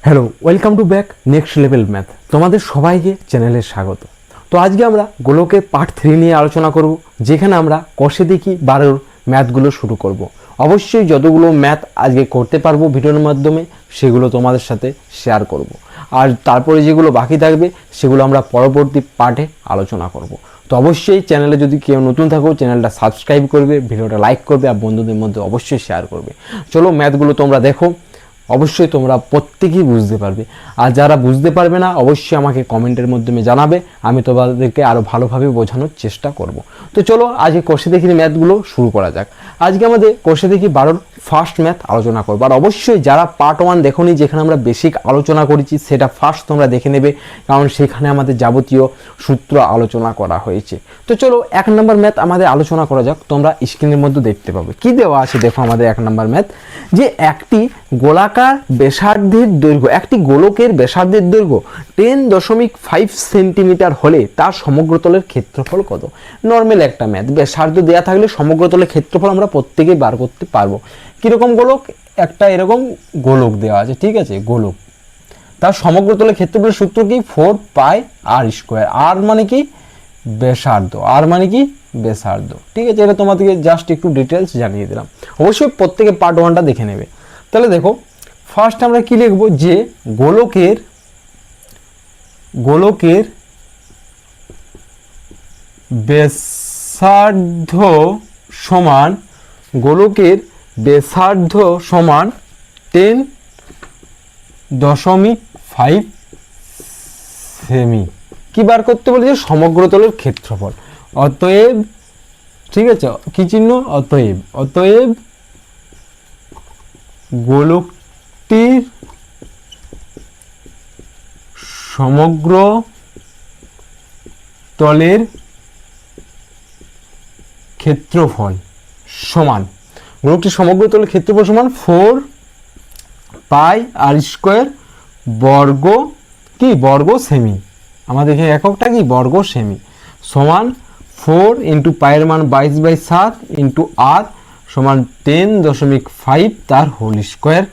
Hello, welcome to back next level math. তোমাদের সবাইকে চ্যানেলে স্বাগত। তো আজকে আমরা গোলকের পার্ট 3 নিয়ে আলোচনা করব, যেখানে আমরা কষে দেখি 12 ম্যাথগুলো শুরু করব। অবশ্যই যতগুলো ম্যাথ আজকে করতে পারবো ভিডিওর মাধ্যমে সেগুলো তোমাদের সাথে শেয়ার করব, আর তারপরে যেগুলো বাকি থাকবে সেগুলো আমরা পরবর্তী পার্টে আলোচনা করব। তো অবশ্যই চ্যানেলে যদি কেউ নতুন থাকো চ্যানেলটা সাবস্ক্রাইব করবে, ভিডিওটা লাইক করবে আর বন্ধুদের মধ্যে অবশ্যই শেয়ার করবে। চলো ম্যাথগুলো তোমরা দেখো, অবশ্যই তোমরা প্রত্যেকেই বুঝতে পারবে। আর যারা বুঝতে পারবে না অবশ্যই আমাকে কমেন্টের মাধ্যমে জানাবে, আমি তোমাদেরকে আরও ভালোভাবে বোঝানোর চেষ্টা করব। তো চলো আজকে কষে দেখি ম্যাথগুলো শুরু করা যাক। আজকে আমাদের কষে দেখি 12 ফার্স্ট ম্যাথ আলোচনা করবো। আর অবশ্যই যারা পার্ট 1 দেখোনি, যেখানে আমরা বেসিক আলোচনা করেছি, সেটা ফার্স্ট তোমরা দেখে নেবে, কারণ সেখানে আমাদের যাবতীয় সূত্র আলোচনা করা হয়েছে। তো চলো 1 নম্বর ম্যাথ আমাদের আলোচনা করা যাক। তোমরা স্ক্রিনের মধ্যে দেখতে পাবে কি দেওয়া আছে। দেখো আমাদের 1 নম্বর ম্যাথ, যে একটি গোলাকার ব্যাসার্ধের দৈর্ঘ্য, একটি গোলকের ব্যাসার্ধের দৈর্ঘ্য 10.5 সেন্টিমিটার হলে তার সমগ্রতলের ক্ষেত্রফল কত। নর্মাল একটা ম্যাথ, ব্যাসার্ধ দেওয়া থাকলে সমগ্রতলের ক্ষেত্রফল আমরা প্রত্যেকেই বার করতে পারবো। কিরকম গোলক? একটা এরকম গোলক দেওয়া আছে, ঠিক আছে, গোলক। তার সমগ্রতলের ক্ষেত্রফলের সূত্র কি? 4 পাই আর স্কোয়ার। আর মানে কি? ব্যাসার্ধ। আর মানে কি? ব্যাসার্ধ। ঠিক আছে, এটা তোমাদেরকে জাস্ট একটু ডিটেলস জানিয়ে দিলাম। অবশ্যই প্রত্যেকে পার্ট 1টা দেখে নেবে। তাহলে দেখো ফার্স্ট আমরা কি লিখবো, যে গোলকের ব্যাসার্ধ সমান 10.5 সেমি। কি বার করতে বলেছে? সমগ্রতলের ক্ষেত্রফল। অতএব, ঠিক আছে, কি চিহ্ন? অতএব গোলকটির সমগ্র তলের ক্ষেত্রফল সমান, গোলকটির সমগ্র তলের ক্ষেত্রফল সমান 4 পাই আর স্কোয়ার বর্গ, কি বর্গ সেমি। আমাদের এখানে এককটা কি? বর্গ সেমি। সমান 4 ইন্টু পায়ের মান 22/7 ইন্টু আর সমান 10.5 তার whole square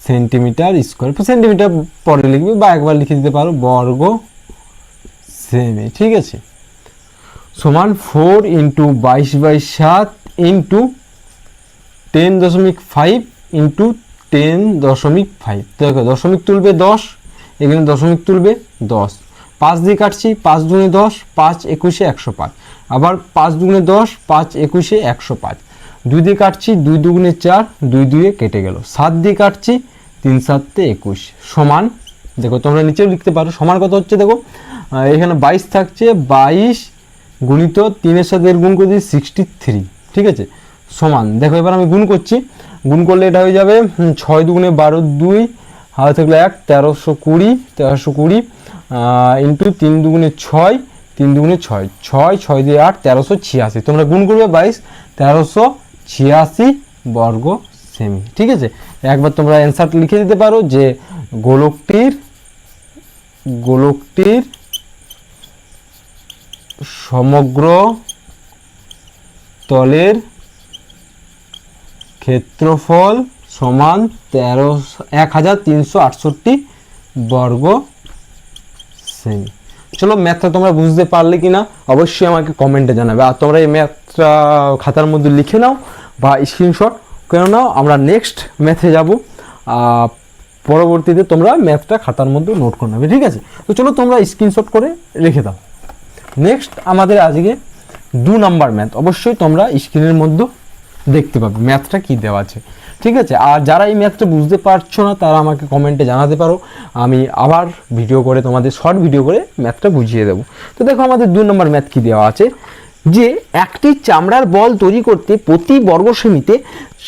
centimetre square. Centimetre পরে লিখবে বা একবার লিখে দিতে পারো, বর্গ সেমি। ঠিক আছে, সমান 4 ইন্টু 22/7 ইন্টু 10.5 ইন্টু 10.5। দেখো দশমিক তুলবে 10, এখানে দশমিক তুলবে 10। 5 দিয়ে কাটছি, 5 দুগুণে 10, 5 21 105। আবার 5 দুগুণে 10, 5 21 105। 2 দিয়ে কাটছি, 2 দুগুণে 4, 2 2 কেটে গেল। 7 দিয়ে কাটছি, 3 7 21 সমান, দেখো তোমরা নিচেও লিখতে পারো, সমান কত হচ্ছে দেখো, এখানে 22 থাকছে, 22 গুণিত 3-এর সাথে গুণ করে দিই 63। ঠিক আছে, সমান, দেখো এবার আমি গুণ করছি, গুণ করলে এটা হয়ে যাবে 6 দুগুণে 12, 2 হাতে থাকলে 1, 1320 ইন্টু 3 দুগুণে 6, 3 দুগুণে 6, 6 দিয়ে 8, 1386। তোমরা গুণ করবে 22, 1386 বর্গ সেমি। ঠিক আছে, একবার তোমরা অ্যান্সার লিখে দিতে পারো, যে গোলকটির সমগ্র তলের ক্ষেত্রফল সমান 1368 বর্গ সেমি। চলো ম্যাথটা তোমরা বুঝতে পারলে কিনা অবশ্যই আমাকে কমেন্টে জানাবে। আর তোমরা এই ম্যাথটা খাতার মধ্যে লিখে নাও বা স্ক্রিনশট করে নাও। আমরা নেক্সট ম্যাথে যাব, পরবর্তীতে তোমরা ম্যাথটা খাতার মধ্যে নোট করে নেবে। ঠিক আছে, তো চলো তোমরা স্ক্রিনশট করে রেখে দাও। নেক্সট আমাদের আজকে 2 নম্বর ম্যাথ, অবশ্যই তোমরা স্ক্রিনের মধ্যে দেখতে পাবে ম্যাথটা কি দেওয়া আছে। ঠিক আছে, আর যারা এই ম্যাথটা বুঝতে পারছো না তারা আমাকে কমেন্টে জানাতে পারো, আমি আবার ভিডিও করে তোমাদের শর্ট ভিডিও করে ম্যাথটা বুঝিয়ে দেবো। তো দেখো আমাদের 2 নম্বর ম্যাথ কি দেওয়া আছে, যে একটি চামড়ার বল তৈরি করতে প্রতি বর্গ সেমিতে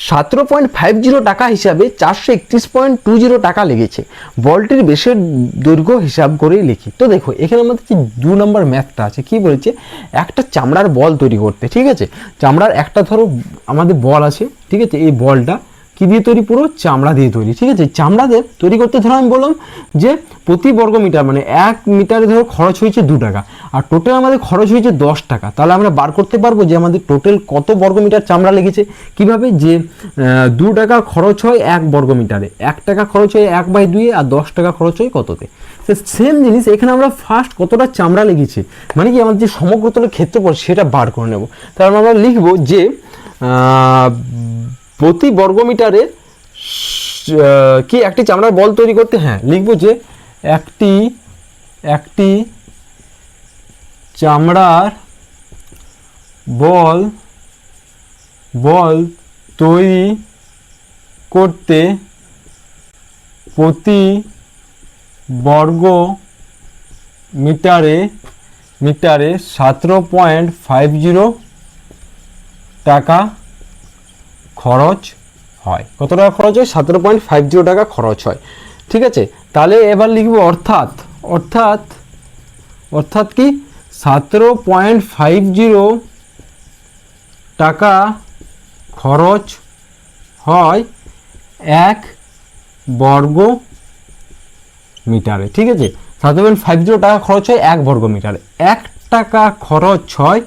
17.50 টাকা হিসাবে 431.20 টাকা লেগেছে। বলটির বেশের দৈর্ঘ্য হিসাব করেই লিখি। তো দেখো এখানে আমাদের যে 2 নম্বর ম্যাথটা আছে, কি বলেছে, একটা চামড়ার বল তৈরি করতে। ঠিক আছে, চামড়ার একটা ধরো আমাদের বল আছে, ঠিক আছে, এই বলটা কি দিয়ে তৈরি? পুরো চামড়া দিয়ে তৈরি, ঠিক আছে। চামড়া দিয়ে তৈরি করতে ধরো আমি বললাম যে প্রতি বর্গ মিটার মানে 1 মিটারে ধরো খরচ হয়েছে 2 টাকা, আর টোটাল আমাদের খরচ হয়েছে 10 টাকা। তাহলে আমরা বার করতে পারবো যে আমাদের টোটাল কত বর্গ মিটার চামড়া লেগেছে। কিভাবে? যে 2 টাকা খরচ হয় 1 বর্গ মিটারে, 1 টাকা খরচ হয় 1/2 আর 10 টাকা খরচ হয় কততে। সেম জিনিস এখানে আমরা ফার্স্ট কতটা চামড়া লেগেছে মানে কি আমাদের যে সমগ্রতলের ক্ষেত্রফল সেটা বার করে নেব। তাহলে আমরা লিখবো যে প্রতি বর্গমিটারে কি একটি চামড়ার বল তৈরি করতে, হ্যাঁ লিখবো যে একটি চামড়ার বল তৈরি করতে প্রতি বর্গ মিটারে 17.50 টাকা খরচ হয়। কত টাকা খরচ হয়? 17.50 টাকা খরচ হয়, ঠিক আছে। তাহলে এবার লিখব অর্থাৎ কি 17.50 টাকা খরচ হয় 1 বর্গ মিটারে, ঠিক আছে। 17.50 টাকা খরচ হয় 1 বর্গ মিটারে। 1 টাকা খরচ হয়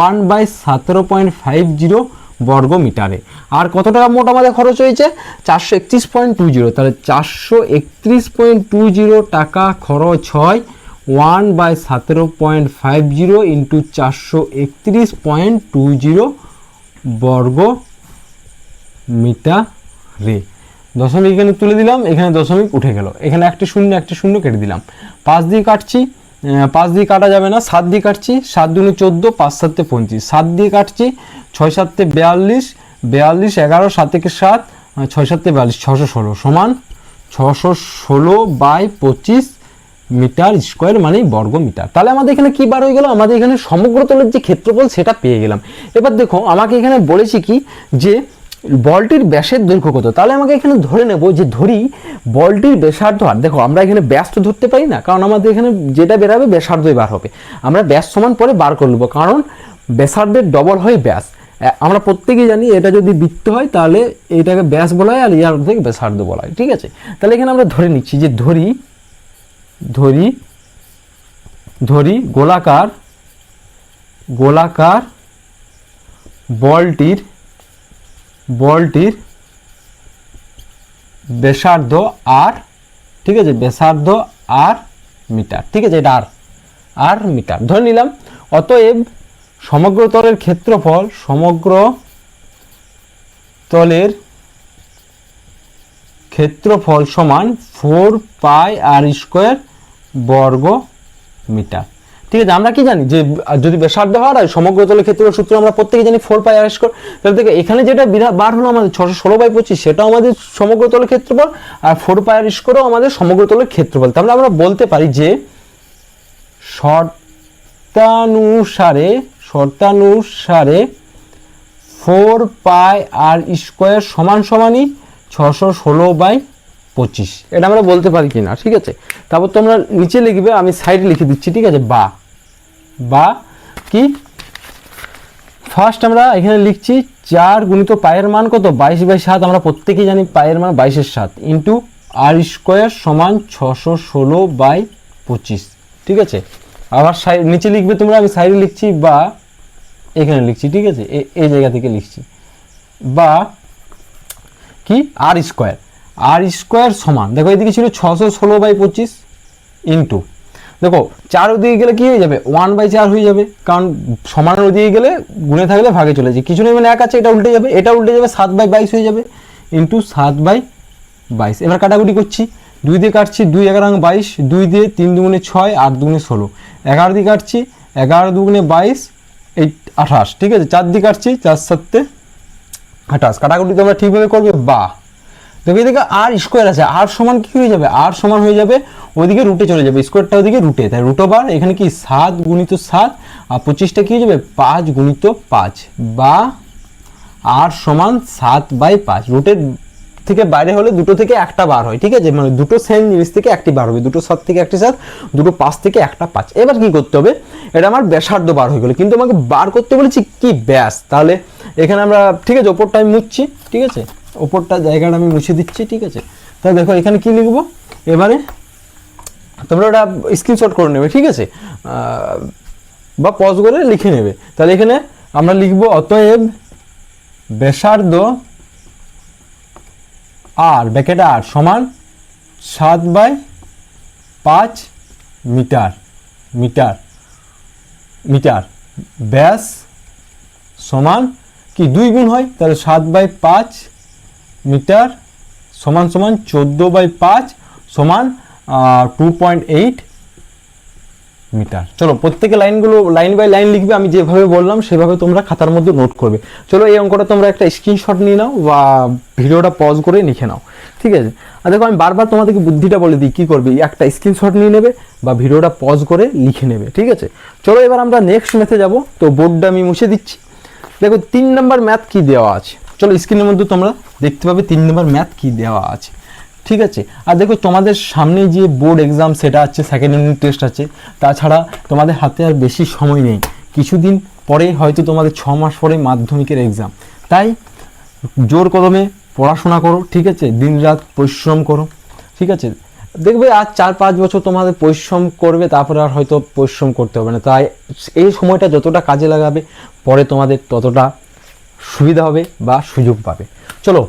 1/17.50 বর্গ মিটারে। আর কত টাকা মোট আমাদের খরচ হয়েছে? 431.20। তাহলে 431.20 টাকা খরচ হয় 1/17.50 ইন্টু 431.20 বর্গ মিটারে। দশমিক এখানে তুলে দিলাম, এখানে দশমিক উঠে গেল, এখানে একটি শূন্য কেটে দিলাম। 5 দিয়ে কাটছি, 5 দিয়ে কাটা যাবে না, 7 দিয়ে কাটছি, 7 দুগুণে 14, 5 7 25, 7 দিয়ে কাটছি, 6 7 42, 42 11 7 1 7, 6 7 42, 616 সমান 616/25 মিটার স্কোয়ার মানে বর্গ মিটার। তাহলে আমাদের এখানে কি বার হয়ে গেল? আমাদের এখানে সমগ্র তলের যে ক্ষেত্রফল সেটা পেয়ে গেলাম। এবার দেখো আমাকে এখানে বলেছি কি যে বলটির ব্যাসের দৈর্ঘ্য কত। তাহলে আমাকে এখানে ধরে নেব যে ধরি বলটির ব্যাসার্ধ, আর দেখো আমরা এখানে ব্যাস তো ধরতে পারি না, কারণ আমাদের এখানে যেটা বেরাবে ব্যাসার্ধই বার হবে। আমরা ব্যাস সমান পরে বার করে নেবো, কারণ ব্যাসার্ধের ডবল হয় ব্যাস। আমরা প্রত্যেকেই জানি এটা যদি বৃত্ত হয় তাহলে এটাকে ব্যাস বলা হয় আর ইয়ার থেকে ব্যাসার্ধ বলা হয়, ঠিক আছে। তাহলে এখানে আমরা ধরে নিচ্ছি যে ধরি গোলাকার বলটির ব্যাসার্ধ আর, ঠিক আছে, ব্যাসার্ধ আর মিটার, ঠিক আছে, এটা আর মিটার ধরে নিলাম। অতএব সমগ্র তলের ক্ষেত্রফল সমান 4πr² বর্গ মিটার, ঠিক আছে। আমরা কি জানি যে যদি ব্যাসার্ধ হয় আর সমগ্র তলের ক্ষেত্রফল সূত্র আমরা প্রত্যেকে জানি 4πr²। তাহলে দেখো এখানে যেটা বার হলো আমাদের 616/25 সেটাও আমাদের সমগ্র তলের ক্ষেত্রফল, আর 4πr² আমাদের সমগ্র তলের ক্ষেত্রফল। তাহলে আমরা বলতে পারি যে শর্তানুসারে 4πr² সমানই 616/25। এটা আমরা বলতে পারি কিনা, ঠিক আছে। তারপর তোমরা নিচে লিখবে, আমি সাইডে লিখে দিচ্ছি, ঠিক আছে। বা কি ফার্স্ট আমরা এখানে লিখছি 4 গুণিত পায়ের মান কত? 22/7। আমরা প্রত্যেকেই জানি পায়ের মান 22/7 ইন্টু r² সমান 616/25, ঠিক আছে। আবার নিচে লিখবে তোমরা, আমি সাইডে লিখছি বা এখানে লিখছি, ঠিক আছে, এই জায়গা থেকে লিখছি। বা কি r² সমান, দেখো এদিকে ছিল 616/25 ইন্টু, দেখো 4 ওদিকে গেলে কি হয়ে যাবে? 1/4 হয়ে যাবে, কারণ সমানের ওদিকে গেলে গুণে থাকলে ভাগে চলে যায়, কিছু নেই মানে 1 আছে, এটা উল্টে যাবে, 7/22 হয়ে যাবে ইন্টু 7/22। এবার কাটাকুটি করছি, 2 দিয়ে কাটছি, 2 11 22, 2 দিয়ে 3 দুগুণে 6, 8 দুগুণে 16, 11 দিয়ে কাটছি, 11 দুগুণে 22, 28, ঠিক আছে। 4 দিয়ে কাটছি, 4 7 28। কাটাকুটি তোমরা ঠিকভাবে করবে। বা দেখো এদিকে r² আছে, r সমান কি হয়ে যাবে? r সমান হয়ে যাবে ওইদিকে রুটে চলে যাবে, স্কোয়ারটা ওইদিকে রুটে, তাই √, এখানে কি 7 গুণিত 7 আর 25টা কি হয়ে যাবে? 5 গুণিত 5। বা r সমান 7/5। রুটের থেকে বাইরে হলে দুটো থেকে একটা বার হয়, ঠিক আছে, মানে দুটো সেম জিনিস থেকে একটি বার হবে, দুটো 7 থেকে একটি 7, দুটো 5 থেকে একটা 5। এবার কি করতে হবে? এটা আমার ব্যাসার্ধ বার হয়ে গেল, কিন্তু আমাকে বার করতে বলেছি কি? ব্যাস। তাহলে এখানে আমরা, ঠিক আছে, ওপরটা আমি মুছছি, ঠিক আছে, ওপরটা জায়গাটা আমি মুছে দিচ্ছি, ঠিক আছে। তাহলে দেখো এখানে কি লিখবো, এবারে তোমরা ওটা স্ক্রিনশট করে নেবে, ঠিক আছে, বা পজ করে লিখে নেবে। তাহলে এখানে আমরা লিখবো অতএব ব্যাসার্ধ আর ব্র্যাকেট আর সমান 7/5 মিটার, ব্যাস সমান কি 2 গুণ হয়, তাহলে 7/5 মিটার সমান 14/5 সমান 2.8 মিটার। চলো প্রত্যেকে লাইনগুলো লাইন বাই লাইন লিখবে, আমি যেভাবে বললাম সেভাবে তোমরা খাতার মধ্যে নোট করবে। চলো এই অঙ্কটা তোমরা একটা স্ক্রিনশট নিয়ে নাও বা ভিডিওটা পজ করে লিখে নাও, ঠিক আছে। আর দেখো আমি বারবার তোমাদেরকে বুদ্ধিটা বলে দিই, কী করবে, একটা স্ক্রিনশট নিয়ে নেবে বা ভিডিওটা পজ করে লিখে নেবে, ঠিক আছে। চলো এবার আমরা নেক্সট ম্যাথে যাব। তো বোর্ডটা আমি মুছে দিচ্ছি। দেখো 3 নম্বর ম্যাথ কি দেওয়া আছে, চলো স্ক্রিনের মধ্যে তোমরা দেখতে পাবে 3 নম্বর ম্যাথ কি দেওয়া আছে, ঠিক আছে। আর দেখো তোমাদের সামনে যে বোর্ড এক্সাম সেটা আছে, সেকেন্ড ইউনিট টেস্ট আছে, তাছাড়া তোমাদের হাতে আর বেশি সময় নেই, কিছুদিন পরে হয়তো তোমাদের 6 মাস পরে মাধ্যমিকের এক্সাম। তাই জোর কদমে পড়াশোনা করো, ঠিক আছে, দিনরাত পরিশ্রম করো, ঠিক আছে। দেখবে আজ 4-5 বছর তোমাদের পরিশ্রম করবে, তারপরে আর হয়তো পরিশ্রম করতে হবে না। তাই এই সময়টা যতটা কাজে লাগাবে পরে তোমাদের ততটা সুবিধা হবে বা সুযোগ পাবে। চলো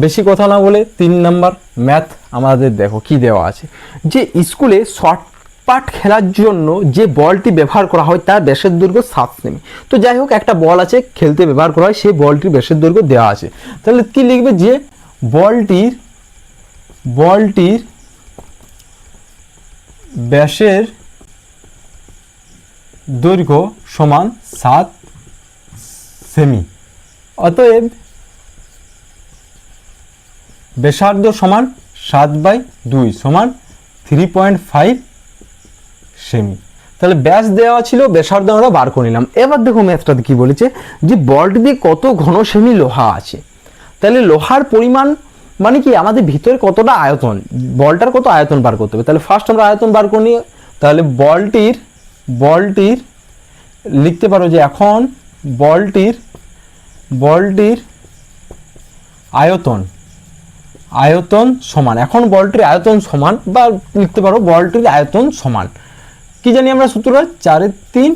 বেশি কথা না বলে 3 নাম্বার ম্যাথ আমাদের দেখো কি দেওয়া আছে, যে স্কুলে শর্ট পাট খেলার জন্য যে বলটি ব্যবহার করা হয় তার ব্যাসের দৈর্ঘ্য 7 সেমি। তো যাই হোক একটা বল আছে খেলতে ব্যবহার করা হয়, সেই বলটির ব্যাসের দৈর্ঘ্য দেওয়া আছে। তাহলে কি লিখবে, যে বলটির ব্যাসের দৈর্ঘ্য সমান 7 সেমি। অতএব ব্যাসার্ধ সমান 7/2 সমান 3.5 সেমি। তাহলে ব্যাস দেওয়া ছিল, ব্যাসার্ধ আমরা বার করে নিলাম। এবার দেখো ম্যাথটাতে কি বলেছে, যে বলটি দিয়ে কত ঘন সেমি লোহা আছে। তাহলে লোহার পরিমাণ মানে কি, আমাদের ভিতরে কতটা আয়তন, বলটার কত আয়তন বার করতে হবে। তাহলে ফার্স্ট আমরা আয়তন বার করে নিই। তাহলে বলটির লিখতে পারো যে এখন বলটির আয়তন সমান, এখন বলটির আয়তন সমান, বা লিখতে পারো বলটির আয়তন সমান কি জানি আমরা সূত্রটা 4/3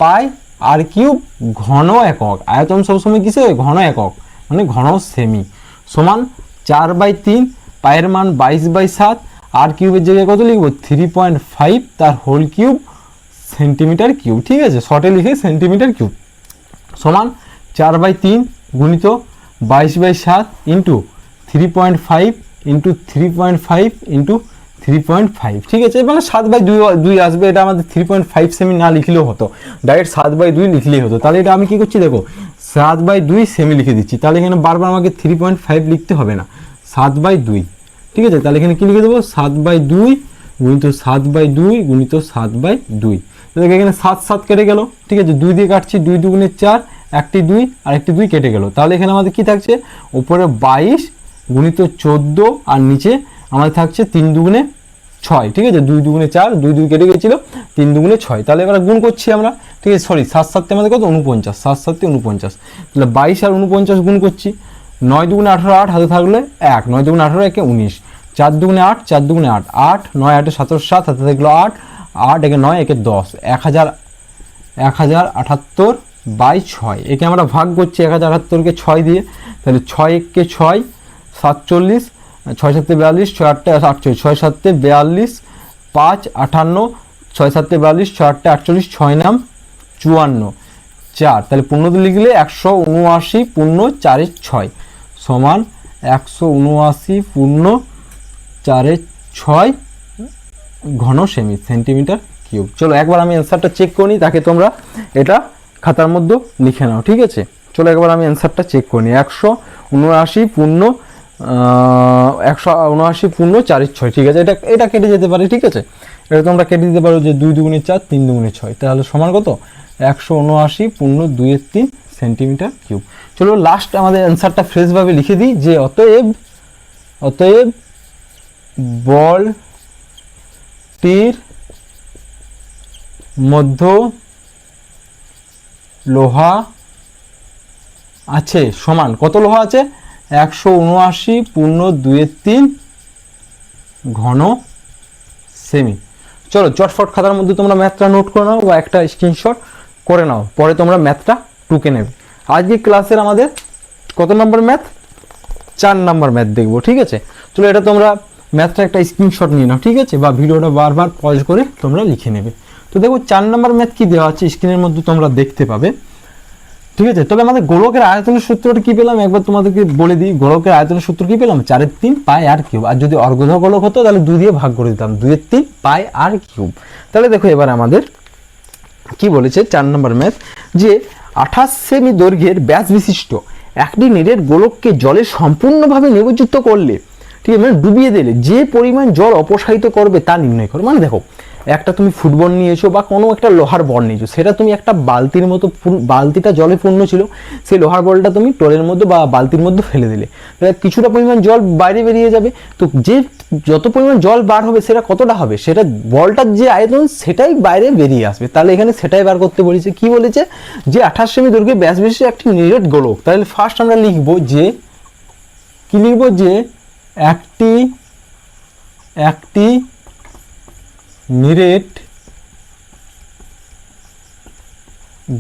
পাই আর কিউব ঘন একক। আয়তন সবসময় কিসে ঘন একক, মানে ঘন সেমি, সমান 4/3 পায়ের মান 22/7 আর কিউবের জায়গায় কত লিখবো 3.5 তার হোল কিউব সেন্টিমিটার কিউব, ঠিক আছে, শর্টে লিখে সেন্টিমিটার কিউব সমান 4/3 গুণিত 22/7 ইন্টু 3.5 ইন্টু 3.5 ইন্টু 3.5, ঠিক আছে। মানে 7/2 আসবে, এটা আমাদের 3.5 সেমি না লিখলেও হতো, ডাইরেক্ট 7/2 লিখলেই হতো। তাহলে এটা আমি কি করছি দেখো 7/2 সেমি লিখে দিচ্ছি। তাহলে এখানে বারবার আমাকে 3.5 লিখতে হবে না, 7/2, ঠিক আছে। তাহলে এখানে কি লিখে দেবো 7/2 গুণিত 7/2 গুণিত 7/2। দেখো এখানে 7 কেটে গেল, ঠিক আছে, 2 দিয়ে কাটছি, 2 দুগুণে 4, একটি 2 আর একটি 2 কেটে গেল। তাহলে এখানে আমাদের কি থাকছে, উপরে 22 গুণিত 14 আর নিচে আমাদের থাকছে 3 দুগুণে 6, ঠিক আছে, 2 দুগুণে 4, 2 কেটে গেছিলো, 3 দুগুণে 6। তাহলে এবার গুণ করছি আমরা, ঠিক আছে, সরি 7 আমাদের কত 49, 7 49। তাহলে 22 আর 49 গুণ করছি, 9 দুগুণে 18, 8 হাতে থাকলে 1, 9 দুগুণে 18 একে 19, 4 দুগুণে 8, 4 দুগুণে 8, 8 9 8 17 7 হাতে থাকলো 8, 8 একে 9 একে 10, 1078/6। একে আমরা ভাগ করছি 1078কে 6 দিয়ে, তাহলে 6 1কে 6 47, 6 7 42, 6 8 48, 6 7 42, 5 58, 6 7 42, 6 8 48, 6 9 54, 4। তাহলে পূর্ণতে লিখলে 179 পূর্ণ 4 6 সমান 179 পূর্ণ 4 6 ঘন সেমি সেন্টিমিটার কিউব। চলো একবার আমি অ্যান্সারটা চেক করি, তাকে তোমরা এটা খাতার মধ্যে লিখে নাও, ঠিক আছে। চলো একবার আমি অ্যান্সারটা চেক করি, 179 পূর্ণ 179 পূর্ণ 4 6, ঠিক আছে। এটা কেটে যেতে পারে, ঠিক আছে, এটা তোমরা কেটে দিতে পারো যে 2 দুগুণে 4, 3 দুগুণে 6, তাহলে সমান কত 179 পূর্ণ 2/3 সেন্টিমিটার কিউব। চলো লাস্ট আমাদের অ্যান্সারটা ফ্রেশভাবে লিখে দিই, যে অতএব বলটির মধ্য লোহা আছে সমান, কত লোহা আছে 179 পূর্ণ 2/3 ঘন সেমি। চলো চটফট খাতার মধ্যে তোমরা ম্যাথটা নোট করে নাও বা একটা স্ক্রিনশট করে নাও, পরে তোমরা ম্যাথটা টুকে নেবে। আজকে ক্লাসের আমাদের কত নম্বর ম্যাথ? 4 নম্বর ম্যাথ দেখবো, ঠিক আছে। চলো এটা তোমরা ম্যাথটা একটা স্ক্রিনশট নিয়ে নাও, ঠিক আছে, বা ভিডিওটা বারবার পজ করে তোমরা লিখে নেবে। তো দেখো 4 নম্বর ম্যাথ কি দেওয়া আছে স্ক্রিনের মধ্যে তোমরা দেখতে পাবে, ঠিক আছে। তবে আমাদের গোলকের আয়তনের সূত্রটা কি পেলাম একবার তোমাদেরকে বলে দিই। গোলকের আয়তনের সূত্র কি পেলাম? 4/3 পাই আর কিউব। আর যদি অর্গধ গোলক হতো তাহলে 2 দিয়ে ভাগ করে দিতাম, 2/3 পাই আর কিউব। তাহলে দেখো এবার আমাদের কি বলেছে 4 নম্বর ম্যাথ, যে 28 সেমি দৈর্ঘ্যের ব্যাস বিশিষ্ট একটি নিরেট গোলককে জলে সম্পূর্ণভাবে নিমজ্জিত করলে, ঠিক আছে, মানে ডুবিয়ে দিলে যে পরিমাণ জল অপসারিত করবে তা নির্ণয় করো। মানে দেখো একটা তুমি ফুটবল নিয়েছো বা কোনো একটা লোহার বল নিয়েছো, সেটা তুমি একটা বালতির মতো, বালতিটা জলে পূর্ণ ছিল, সেই লোহার বলটা তুমি টলের মধ্যে বা বালতির মধ্যে ফেলে দিলে, তাহলে কিছুটা পরিমাণ জল বাইরে বেরিয়ে যাবে। তো যে যত পরিমাণ জল বার হবে সেটা কতটা হবে, সেটা বলটার যে আয়তন সেটাই বাইরে বেরিয়ে আসবে। তাহলে এখানে সেটাই বার করতে বলেছে। কি বলেছে? যে 28 সেমি দৈর্ঘ্যে ব্যাস বিশিষ্ট একটি নিরেট গোলক। তাহলে ফার্স্ট আমরা লিখবো যে কি লিখবো, যে একটি নিরেট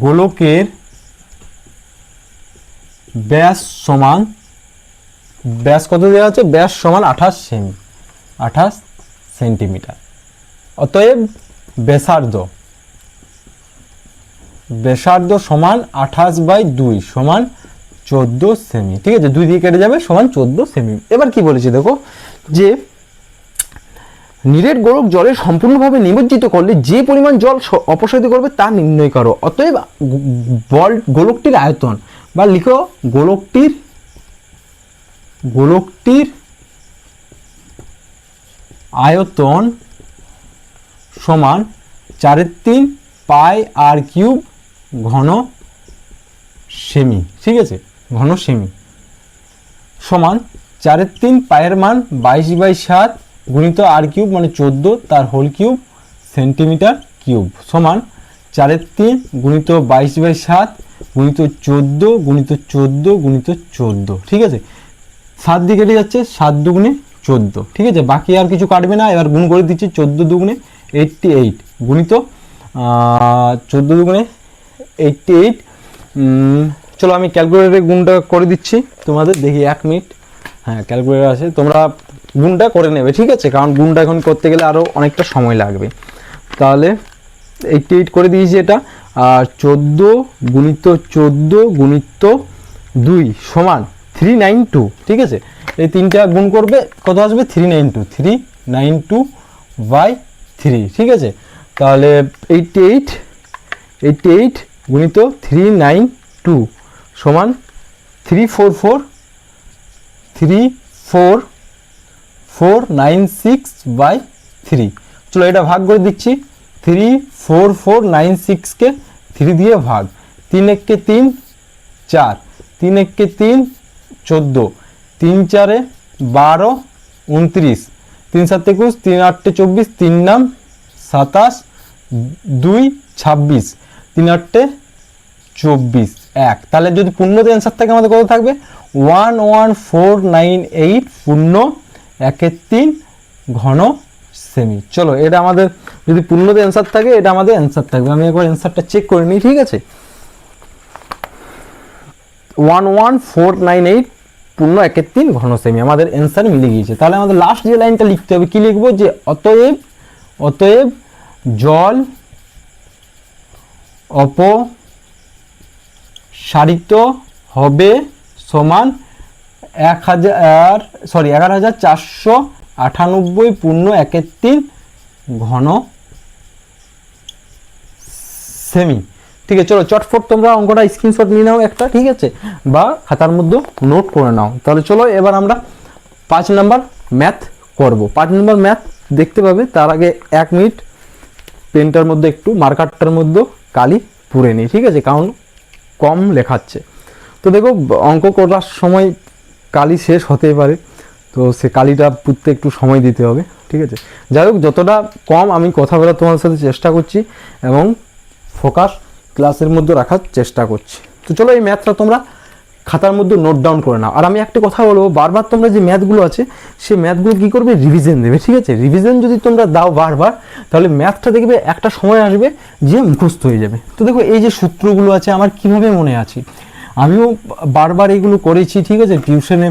গোলকের ব্যাস সমান, ব্যাস কত দেওয়া আছে? ব্যাস সমান 28 সেমি, 28 সেন্টিমিটার। অতএব ব্যাসার্ধ সমান 28/2 সমান 14 সেমি, ঠিক আছে, 2 দিয়ে কেটে যাবে, সমান 14 সেমি। এবার কি বলেছে দেখো, যে নিরেট গোলক জলে সম্পূর্ণভাবে নিমজ্জিত করলে যে পরিমাণ জল অপসারিত করবে তা নির্ণয় করো। অতএব গোলকটির আয়তন, বা লিখো গোলকটির আয়তন সমান 4/3 পাই আর কিউব ঘন সেমি, ঠিক আছে, ঘন সেমি সমান 4/3 পায়ের মান 22/7 গুণিত আর কিউব মানে 14 তার হোল কিউব সেন্টিমিটার কিউব সমান 4/3 গুণিত 22/7 গুণিত 14 গুণিত 14 গুণিত 14, ঠিক আছে। 7 দিয়ে কেটে যাচ্ছে, 7 দুগুণে 14, ঠিক আছে, বাকি আর কিছু কাটবে না। এবার গুণ করে দিচ্ছি, 14 দুগুণে 88 গুণিত 14 দুগুণে 88। চলো আমি ক্যালকুলেটরে গুণটা করে দিচ্ছি তোমাদের, দেখি 1 মিনিট। হ্যাঁ ক্যালকুলেটর আছে, তোমরা গুণটা করে নেবে, ঠিক আছে, কারণ গুণটা এখন করতে গেলে আরও অনেকটা সময় লাগবে। তাহলে 88 করে দিয়েছি এটা, আর 14 গুণিত 14 গুণিত 2 সমান 392, ঠিক আছে। এই তিনটা গুণ করবে কত আসবে? 392/3, ঠিক আছে। তাহলে 88 গুণিত 392 সমান 34496/3। চলো এটা ভাগ করে দিচ্ছি, 34496 কে 3 দিয়ে ভাগ, 3 1 3 4, 3 1 3 14, 3 4 12 29, 3 7 21, 3 8 24, 3 9 27, 2 26, 3 8 24, 1। তাহলে যদি পূর্ণতে অ্যান্সার থাকে আমাদের কত থাকবে? 11498 পূর্ণ 1/3 ঘন সেমি। চলো এটা আমাদের যদি পূর্ণতে অ্যান্সার থাকে, এটা আমাদের অ্যান্সার থাকবে। আমি একবার অ্যান্সারটা চেক করে নিই, ঠিক আছে। 11498 পূর্ণ 1/3 ঘন সেমি আমাদের অ্যান্সার মিলে গিয়েছে। তাহলে আমাদের লাস্ট যে লাইনটা লিখতে হবে, কি লিখবো? যে অতএব জল অপসারিত হবে সমান 11498 পূর্ণ 1/3 ঘন সেমি, ঠিক আছে। চলো চটফট তোমরা অঙ্কটা স্ক্রিনশট নিয়ে নাও একটা, ঠিক আছে, বা খাতার মধ্যে নোট করে নাও। তাহলে চলো এবার আমরা 5 নম্বর ম্যাথ করব। 5 নম্বর ম্যাথ দেখতে পাবে, তার আগে 1 মিনিট পেনটার মধ্যে একটু মার্কারটার মধ্যে কালি পুরে নিই, ঠিক আছে, কারণ কম লেখাচ্ছে। তো দেখো অঙ্ক করার সময় কালি শেষ হতেই পারে, তো সে কালিটা পুঁততে একটু সময় দিতে হবে, ঠিক আছে। যাই হোক যতটা কম আমি কথা বলার তোমার সাথে চেষ্টা করছি এবং ফোকাস ক্লাসের মধ্যে রাখার চেষ্টা করছি। তো চলো এই ম্যাথটা তোমরা খাতার মধ্যে নোট ডাউন করে নাও। আর আমি একটা কথা বলবো, বারবার তোমরা যে ম্যাথগুলো আছে সেই ম্যাথগুলো কী করবে, রিভিশন দেবে, ঠিক আছে? রিভিশন যদি তোমরা দাও বারবার, তাহলে ম্যাথটা দেখবে একটা সময় আসবে যে মুখস্থ হয়ে যাবে। তো দেখো এই যে সূত্রগুলো আছে আমার কীভাবে মনে আছে, আমিও বারবার এইগুলো করেছি, ঠিক আছে? টিউশনে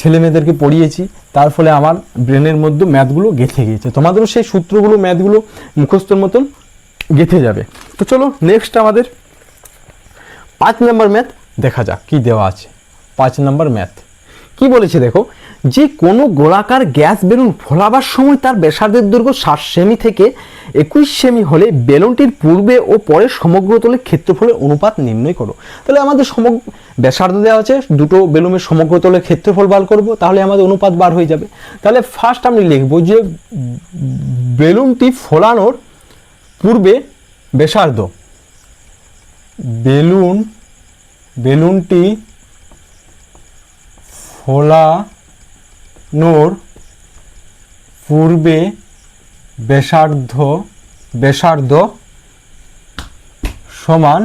ছেলে মেয়েদেরকে পড়িয়েছি, তার ফলে আমার ব্রেনের মধ্যে ম্যাথগুলো গেঁথে গিয়েছে। তোমাদেরও সেই সূত্রগুলো ম্যাথগুলো মুখস্থর মতন গেঁথে যাবে। তো চলো নেক্সট আমাদের 5 নম্বর ম্যাথ দেখা যাক কি দেওয়া আছে। 5 নম্বর ম্যাথ কি বলেছে দেখো, যে কোনো গোলাকার গ্যাস বেলুন ফোলাবার সময় তার ব্যাসার্ধের দৈর্ঘ্য 60 সেমি থেকে 21 সেমি হলে বেলুনটির পূর্বে ও পরে সমগ্র তলের ক্ষেত্রফলের অনুপাত নির্ণয় করো। তাহলে আমাদের ব্যাসার্ধ দেওয়া আছে, দুটো বেলুনের সমগ্র তলের ক্ষেত্রফল বার করব, তাহলে আমাদের অনুপাত বার হয়ে যাবে। তাহলে ফার্স্ট আমি লিখব যে বেলুনটি ফোলানোর পূর্বে ব্যাসার্ধ, বেলুনটি ফোলানোর পূর্বে ব্যাসার্ধ সমান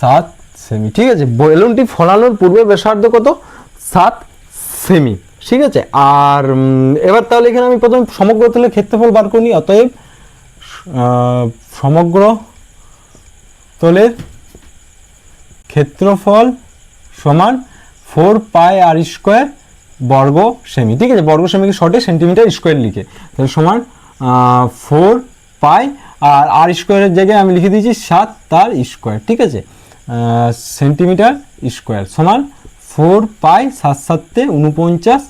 7 সেমি, ঠিক আছে? বেলুনটি ফোলানোর পূর্বে ব্যাসার্ধ কত? 7 সেমি, ঠিক আছে? আর এবার তাহলে এখানে আমি প্রথমে সমগ্র তলের ক্ষেত্রফল বার করি। অতএব সমগ্র তলের ক্ষেত্রফল সমান 4 পাই আর স্কোয়ার বর্গ সেমি, ঠিক আছে? বর্গ সেমিকে শর্টে সেন্টিমিটার স্কোয়ার লিখে, তাহলে সমান 4 পাই আর আর স্কোয়ারের জায়গায় আমি লিখে দিয়েছি 7 তার স্কোয়ার, ঠিক আছে? সেন্টিমিটার স্কোয়ার সমান 4 পাই 7 7 49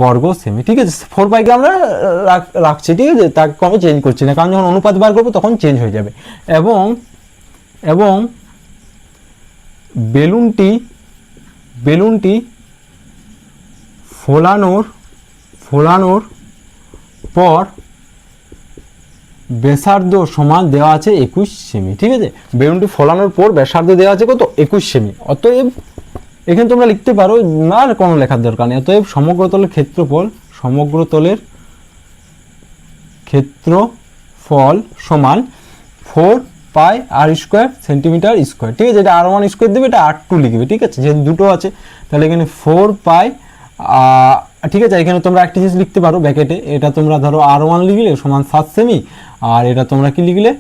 বর্গ সেমি, ঠিক আছে? 4 পাইকে আমরা রাখছি, ঠিক আছে? তাকে আমি চেঞ্জ করছি না, কারণ যখন অনুপাত বার করবো তখন চেঞ্জ হয়ে যাবে। এবং বেলুনটি ফোলানোর পর ব্যাসার্ধ সমান দেওয়া আছে 21 সেমি, ঠিক আছে? বেলুনটি ফোলানোর পর ব্যাসার্ধ দেওয়া আছে কত? 21 সেমি। অতএব এখানে তোমরা লিখতে পারো, আর কোনো লেখার দরকার নেই। অতএব সমগ্র তলের ক্ষেত্রফল সমান 4 পাই আর স্কোয়ার সেন্টিমিটার স্কোয়ার, ঠিক আছে? এটা R1 স্কোয়ার দেবে, এটা R2 লিখবে, ঠিক আছে? যেহেতু দুটো আছে তাহলে এখানে 4 পাই, ঠিক আছে? এখানে তোমরা একটা জিনিস লিখতে পারো ব্র্যাকেটে, এটা তোমরা ধরো R1 লিখলে সমান 7 সেমি, আর এটা তোমরা কি লিখলে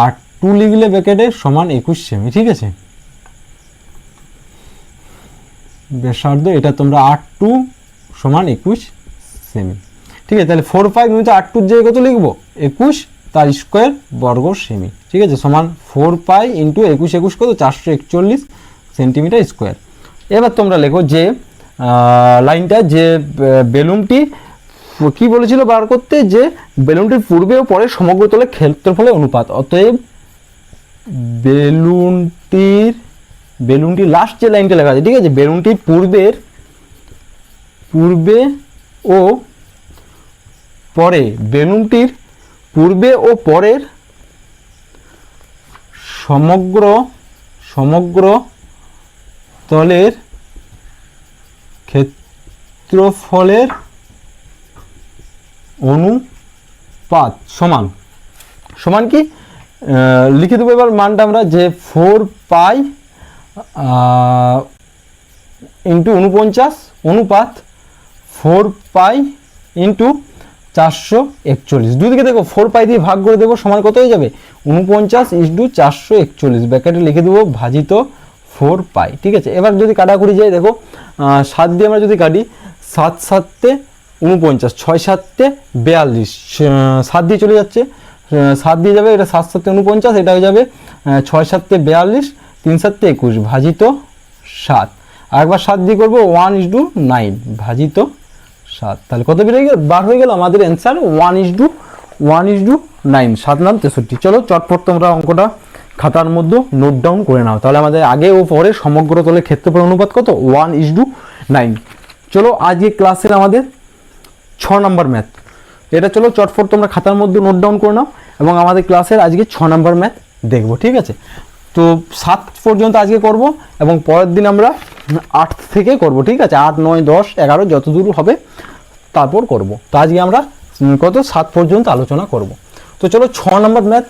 R2 লিখলে ব্র্যাকেটে সমান 21 সেমি, ঠিক আছে? ব্যাসার্ধ এটা তোমরা R2 সমান 21 সেমি, ঠিক আছে? তাহলে 4 পাই কিন্তু R2 জায়গায় কত লিখবো? 21 তার স্কোয়ার বর্গ সেমি, ঠিক আছে? সমান 4 পাই ইন্টু 21 কত? 441 সেন্টিমিটার স্কোয়ার। এবার তোমরা লেখো যে লাইনটা, যে বেলুনটি কি বলেছিল বার করতে, যে বেলুনটির পূর্বে ও পরে সমগ্র তলের ক্ষেত্রফলের অনুপাত। অতএব বেলুনটির লাস্ট যে লাইনটা লেখা আছে, ঠিক আছে? বেলুনটির পূর্বে ও পরে, বেলুনটির পূর্বে ও পরের সমগ্র তলের ক্ষেত্রফলের অনুপাত সমান কি লিখে দেবো এবার মানটা আমরা, যে 4 পাই ইন্টু 49 অনুপাত 4 পাই ইন্টু 441। দুদিকে দেখো 4 পাই দিয়ে ভাগ করে দেবো, সমান কত হয়ে যাবে? 49 ইন্টু 441, ব্র্যাকেটে লিখে দেবো ভাজিত 4 পাই, ঠিক আছে? এবার যদি কাটাকুটি যায়, দেখো 7 দিয়ে আমরা যদি কাটি, 7 7 49, 6 7 42, 7 দিয়ে চলে যাচ্ছে, 7 দিয়ে যাবে, এটা 7 7 49, এটা হয়ে যাবে 6 7 42, 3 7 21 ভাজিত 7, আরেকবার 7 দিয়ে করবো 1:9 ভাজিত 7, তাহলে কত বেরিয়ে গেল? বার হয়ে গেল আমাদের অ্যান্সার 1:9, 7 9 63। চলো চটপট তোমরা অঙ্কটা খাতার মধ্যে নোট ডাউন করে নাও। তাহলে আমাদের আগে ও পরে সমগ্র তলের ক্ষেত্রফল অনুপাত কত? 1:9। চলো আজকে ক্লাসের আমাদের 6 নম্বর ম্যাথ, এটা চলো চটপট তোমরা খাতার মধ্যে নোট ডাউন করে নাও, এবং আমাদের ক্লাসের আজকে 6 নম্বর ম্যাথ দেখবো, ঠিক আছে? তো 7 পর্যন্ত আজকে করব, এবং পরের দিন আমরা 8 থেকে করব, ঠিক আছে? 8 9 10 11 যত দূর হবে তারপর করব। তো আজকে আমরা 7 পর্যন্ত আলোচনা করব। তো চলো 6 নম্বর ম্যাথ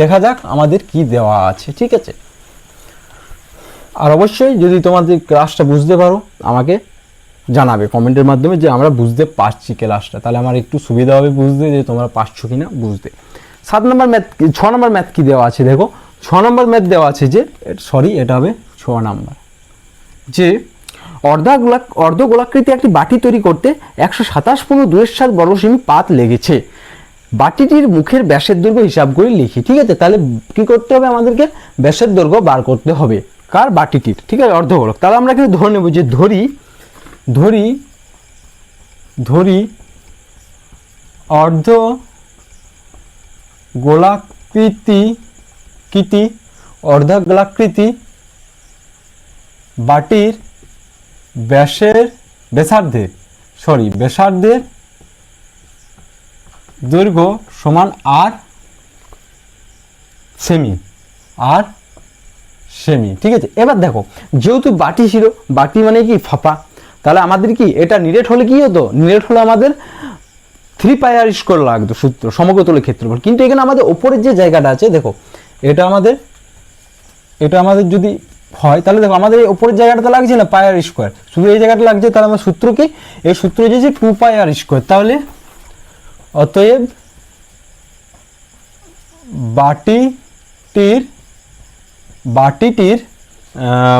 দেখা যাক আমাদের কি দেওয়া আছে, ঠিক আছে? আর অবশ্যই যদি তোমাদের ক্লাসটা বুঝতে পারো আমাকে জানাবে কমেন্টের মাধ্যমে যে আমরা বুঝতে পারছি ক্লাসটা, তাহলে আমার একটু সুবিধা হবে বুঝতে যে তোমরা পারছো কিনা বুঝতে। 7 নম্বর ম্যাথ, 6 নম্বর ম্যাথ কি দেওয়া আছে দেখো, 6 নম্বর ম্যাথ দেওয়া আছে যে এটা হবে 6 নম্বর, যে অর্ধগোলাকৃতি একটি বাটি তৈরি করতে 127.27 বর্গ সেমি পাত লেগেছে, বাটিটির মুখের ব্যাসের দৈর্ঘ্য হিসাব করে লিখি। ঠিক আছে, তাহলে কি করতে হবে আমাদেরকে, ব্যাসের দৈর্ঘ্য বার করতে হবে কার, বাটিটির। ঠিক আছে, অর্ধগোলক। তাহলে আমরা কিন্তু ধরে নেব যে ধরি অর্ধগোলাকৃতি বাটির ব্যাসার্ধের দৈর্ঘ্য সমান আর সেমি। ঠিক আছে, এবার দেখো যেহেতু বাটি ছিল, বাটি মানে কি ফাঁপা, তাহলে আমাদের কি এটা নিরেট হলে কি হতো, নিরেট হলে আমাদের 3πr² লাগতো সূত্র, সমগ্রতলের ক্ষেত্রফল। কিন্তু এখানে আমাদের ওপরের যে জায়গাটা আছে দেখো, এটা আমাদের যদি হয় তাহলে দেখো আমাদের এই ওপরের জায়গাটা লাগছে না πr², শুধু এই জায়গাটা লাগছে, তাহলে আমার সূত্র কি, এই সূত্র হচ্ছে 2πr²। তাহলে অতএব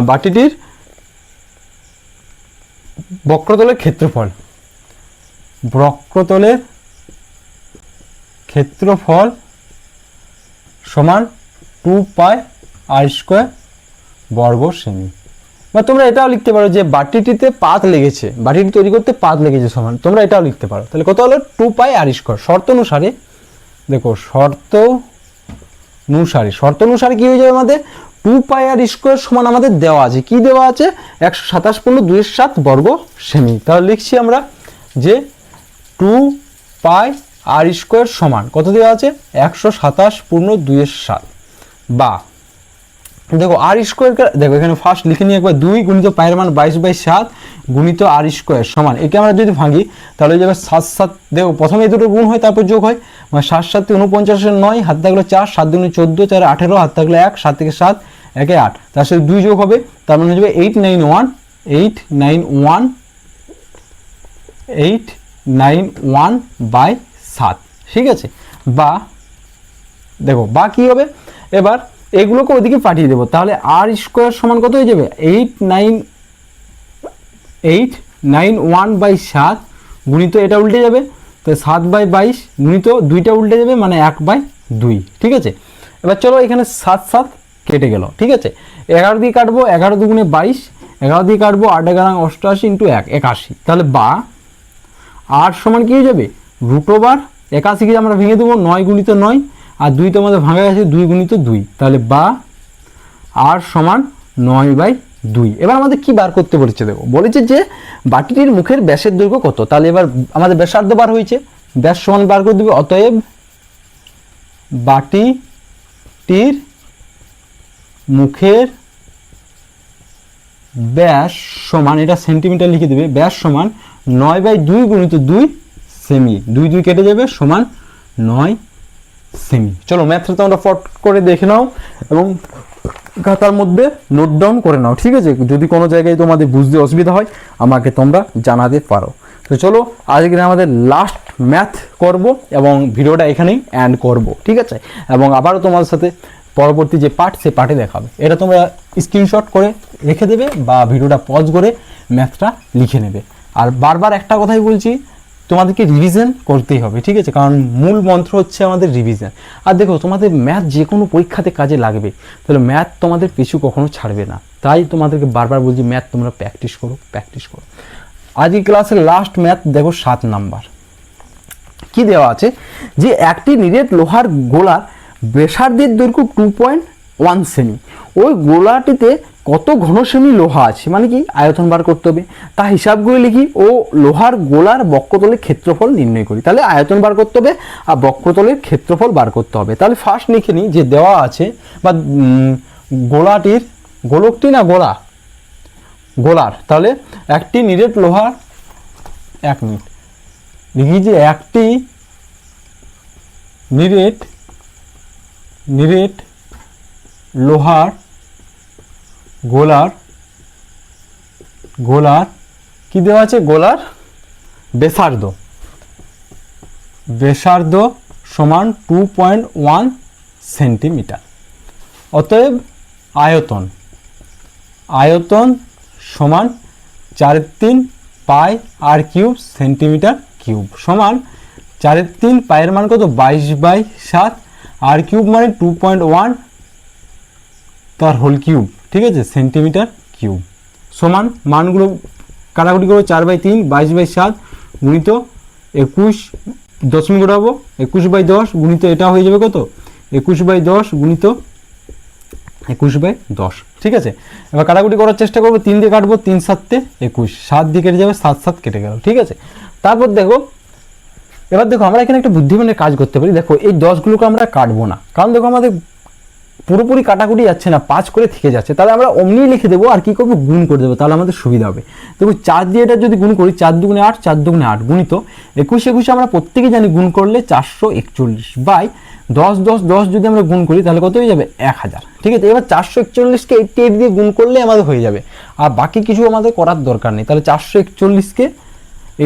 বাটিটির বক্রতলের ক্ষেত্রফল সমান 2πr² বর্গ সেমি। বা তোমরা এটাও লিখতে পারো যে বাটিটিতে পাত লেগেছে, বাটিটি তৈরি করতে পাত লেগেছে সমান, তোমরা এটাও লিখতে পারো। তাহলে কত হলো 2πr²। শর্ত অনুসারে দেখো, শর্ত অনুসারে কি হয়ে যাবে আমাদের, 2πr² সমান আমাদের দেওয়া আছে, কি দেওয়া আছে, 127.27 বর্গ সেমি। তাহলে লিখছি আমরা যে 2πr² সমান কত দেওয়া আছে, 127.27। বা দেখো r², দেখো এখানে ফার্স্ট লিখে নিই একবার, 2 গুণিত পায়ের মান 22/7 গুণিত r² সমান, একে আমরা যদি ভাঙি তাহলে হয়ে যাবে 7 দেখো প্রথমে এই দুটো গুণ হয় তারপর যোগ হয়, মানে 7 7 49 9, হাত থাকলো 4, 7 দুগুণে 14, 4 18, হাত থাকলো 1, 7 থেকে 7 1 8, তার সাথে 2 যোগ হবে, তার মানে হয়ে যাবে 891/7। ঠিক আছে, বা দেখো বা কি হবে, এবার এগুলোকে ওদিকে পাঠিয়ে দেবো, তাহলে r² সমান কত হয়ে যাবে, 891/7 গুণিত এটা উল্টে যাবে, তো 7/22 গুণিত 2টা উল্টে যাবে, মানে 1/2। ঠিক আছে, এবার চলো এখানে 7 7 কেটে গেল। ঠিক আছে, 11 দিয়ে কাটবো, 11 দুগুণে 22, 11 দিয়ে কাটবো, 8 11 88 × 1 81। তাহলে বা r সমান কি হয়ে যাবে, √81 কে আমরা ভেঙে দেবো, 9 গুণিত 9, আর 2 তো আমাদের ভাঙা গেছে, 2 গুণিত 2, তাহলে বা r সমান 9/2। এবার আমাদের কি বার করতে বলেছে দেখো, বলেছে যে বাটিটির মুখের ব্যাসের দৈর্ঘ্য কত, তাহলে এবার আমাদের ব্যাসার্ধ বার হয়েছে, ব্যাস সমান বার করে দেবে, অতএব বাটিটির মুখের ব্যাস সমান, এটা সেন্টিমিটার লিখে দেবে, ব্যাস সমান 9/2 গুণিত 2 সেমি, 2 2 কেটে যাবে, সমান 9 সেমি। চলো ম্যাথটা তোমরা ফট করে দেখে নাও এবং খাতার মধ্যে নোট ডাউন করে নাও। ঠিক আছে, যদি কোনো জায়গায় তোমাদের বুঝতে অসুবিধা হয় আমাকে তোমরা জানাতে পারো। তো চলো আজকে আমাদের লাস্ট ম্যাথ করব এবং ভিডিওটা এখানেই এন্ড করব। ঠিক আছে, এবং আবারও তোমাদের সাথে পরবর্তী যে পার্ট সে পার্টে দেখাবে, এটা তোমরা স্ক্রিনশট করে রেখে দেবে বা ভিডিওটা পজ করে ম্যাথটা লিখে নেবে। আর বারবার একটা কথাই বলছি, তোমাদেরকে রিভিশন করতেই হবে। ঠিক আছে, কারণ মূল মন্ত্র হচ্ছে আমাদের রিভিশন। আর দেখো তোমাদের ম্যাথ যে কোনো পরীক্ষাতে কাজে লাগবে, তাহলে ম্যাথ তোমাদের পিছু কখনো ছাড়বে না। তাই তোমাদেরকে বারবার বলছি ম্যাথ তোমরা প্র্যাকটিস করো। আজকে ক্লাসের লাস্ট ম্যাথ দেখো 7 নাম্বার। কি দেওয়া আছে যে একটি নিরেট লোহার গোলার ব্যাসার্ধের দৈর্ঘ্য 2.1 সেমি, ওই গোলাটিতে কত ঘন সেমি লোহা আছে, মানে কি আয়তন বার করতে হবে, তা হিসাব করে লিখি ও লোহার গোলার বক্রতলের ক্ষেত্রফল নির্ণয় করি। তাহলে আয়তন বার করতে হবে আর বক্রতলের ক্ষেত্রফল বার করতে হবে। তাহলে ফার্স্ট লিখে নিই যে দেওয়া আছে বা গোলার, তাহলে একটি নিরেট লোহার, 1 মিনিট লিখি যে একটি নিরেট লোহার গোলার গোলার কি দেওয়া আছে, গোলার ব্যাসার্ধ সমান 2.1 সেন্টিমিটার। অতএব আয়তন সমান 4/3 পাই আর কিউব সেন্টিমিটার কিউব সমান 4/3 পায়ের মান কত 22/7 আর কিউব মানে 2.1 তার হোল কিউব, ঠিক আছে, সেন্টিমিটার কিউব সমান মানগুলো কাটাকুটি করবো 4/3 22/7 গুণিত 21 দশমিক উঠাবো 21/10 গুণিত এটা হয়ে যাবে কত 21/10 গুণিত 21/10, ঠিক আছে। এবার কাটাকুটি করার চেষ্টা করবো, 3 দিয়ে কাটবো, 3 7 21, 7 দিয়ে কেটে যাবে, 7 7 কেটে গেল, ঠিক আছে। তারপর দেখো এবার দেখো আমরা এখানে একটা বুদ্ধিমানের কাজ করতে পারি। দেখো এই 10গুলোকে আমরা কাটবো না, কারণ দেখো আমাদের পুরোপুরি কাটাকুটি যাচ্ছে না, 5 করে থেকে যাচ্ছে, তাহলে আমরা অমনি লিখে দেবো আর কি করবো গুণ করে দেবো, তাহলে আমাদের সুবিধা হবে। দেখো 4 দিয়ে এটা যদি গুণ করি 4 দুগুণে 8 4 দুগুণে 8 গুণিত 21 21 আমরা প্রত্যেকে জানি গুণ করলে 441 বাই 10 10 10 যদি আমরা গুণ করি তাহলে কত হয়ে যাবে 1000, ঠিক আছে। এবার 441কে 88 দিয়ে গুণ করলে আমাদের হয়ে যাবে, আর বাকি কিছু আমাদের করার দরকার নেই। তাহলে 441কে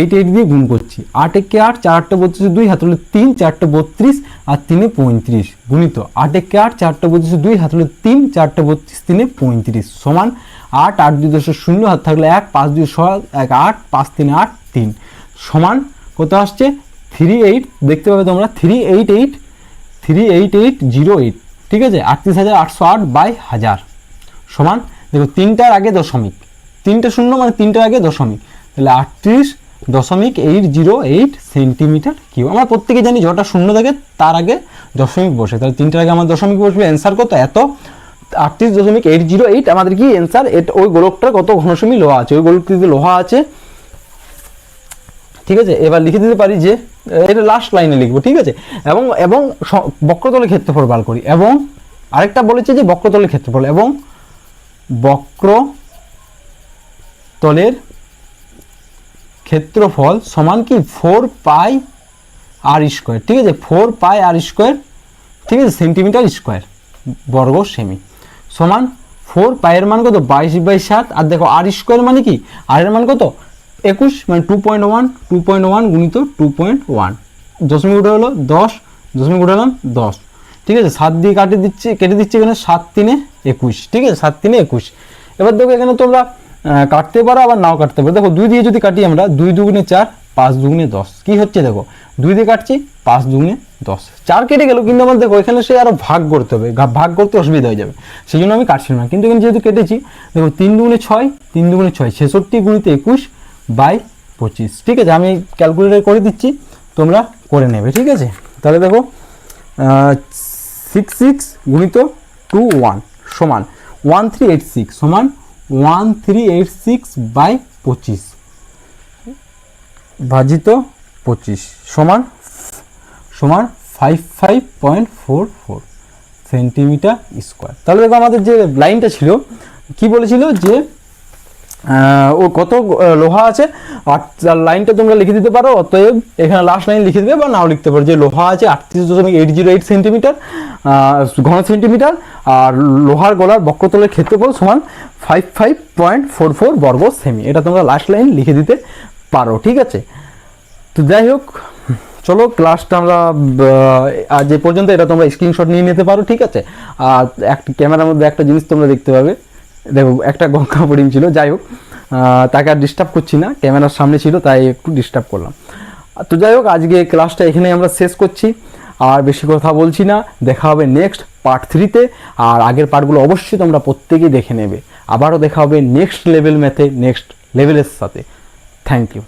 88 দিয়ে গুণ করছি, 8 একে 8 4 8 32 2 হাত হলে 3 4 32 আর 3 35 গুণিত 8 একে 8 4 32 2 হাত হলে 3 4 32 3 35 সমান 8 8 2 10 0 হাত থাকলে 1 5 2 6 1 8 5 3 8 3 সমান কত আসছে 38, দেখতে পাবে তোমরা 38808, ঠিক আছে, 38808 বাই 1000 সমান দেখো 3টার আগে দশমিক, 3টে শূন্য মানে 3টার আগে দশমিক, তাহলে 38.808 সেন্টিমিটার কিউব। আমরা প্রত্যেকে জানি যটা শূন্য থাকে তার আগে দশমিক বসে, তাহলে 3টার আগে আমার দশমিক বসবে, অ্যান্সার কত এত 38.808 আমাদের কি অ্যান্সার। ওই গোলকটার কত ঘনসেমি লোহা আছে, ওই গোলকটিতে লোহা আছে, ঠিক আছে। এবার লিখে দিতে পারি যে এটা লাস্ট লাইনে লিখবো, ঠিক আছে। এবং এবং বক্রতলের ক্ষেত্রফল বার করি, এবং আরেকটা বলেছে যে বক্রতলের ক্ষেত্রফল, এবং বক্রতলের ক্ষেত্রফল সমান কি 4 পাই আর স্কোয়ার, ঠিক আছে, 4 পাই আর স্কোয়ার, ঠিক আছে, সেন্টিমিটার স্কোয়ার বর্গ সেমি সমান 4 পায়ের মান কত 22/7, আর দেখো আর স্কোয়ার মানে কি, আর এর মান কত 21 মানে 2.1 গুণিত 2.1 দশমিক উঠে হলো 10, দশমিক উঠালাম 10, ঠিক আছে। 7 দিয়ে কেটে দিচ্ছি এখানে 7 3 21, ঠিক আছে, 7 3 21। এবার দেখো এখানে তোমরা কাটতে পারো আবার নাও কাটতে পারো। দেখো 2 দিয়ে যদি কাটি আমরা 2 দুগুণে 4 5 দুগুণে 10, কি হচ্ছে দেখো 2 দিয়ে কাটছি 5 দুগুণে 10, 4 কেটে গেল, কিন্তু আমার দেখো এখানে সে আরো ভাগ করতে হবে, ভাগ করতে অসুবিধা হয়ে যাবে, সেই জন্য আমি কাটছিলাম না। কিন্তু এখানে যেহেতু কেটেছি দেখো 3 দুগুণে 6 3 দুগুণে 6 66 গুণিত 21 বাই 25, ঠিক আছে। আমি ক্যালকুলেটর করে দিচ্ছি, তোমরা করে নেবে, ঠিক আছে। তাহলে দেখো 66 গুণিত 21 সমান 1386 সমান 1386 বাই 25 ভাজিত 25 সমান 55.44 সেন্টিমিটার স্কোয়ার। তাহলে দেখো আমাদের যে লাইনটা ছিল কি বলেছিল যে ও কত লোহা আছে, আর লাইনটা তোমরা লিখে দিতে পারো। অতএব এখানে লাস্ট লাইন লিখে দেবে বা নাও লিখতে পারো যে লোহা আছে 38.808 সেন্টিমিটার ঘন সেন্টিমিটার, আর লোহার গলার বক্রতলের ক্ষেত্রফল সমান 55.44 বর্গ সেমি। এটা তোমরা লাস্ট লাইন লিখে দিতে পারো, ঠিক আছে। তো যাই হোক, চলো ক্লাসটা আমরা আজ যে পর্যন্ত, এটা তোমরা স্ক্রিনশট নিয়ে নিতে পারো, ঠিক আছে। আর একটা ক্যামেরার মধ্যে একটা জিনিস তোমরা দেখতে পাবে, দেখো একটা গঙ্গা পড়িম ছিল, যাই হোক তাকে আর ডিস্টার্ব করছি না, ক্যামেরার সামনে ছিল তাই একটু ডিস্টার্ব করলাম। তো যাই হোক, আজকে ক্লাসটা এখানে আমরা শেষ করছি, আর বেশি কথা বলছি না। দেখা হবে নেক্সট পার্ট 3-তে, আর আগের পার্টগুলো অবশ্যই তোমরা প্রত্যেকেই দেখে নেবে। আবারও দেখা হবে নেক্সট লেভেল ম্যাথে, নেক্সট লেভেলের সাথে। Thank you.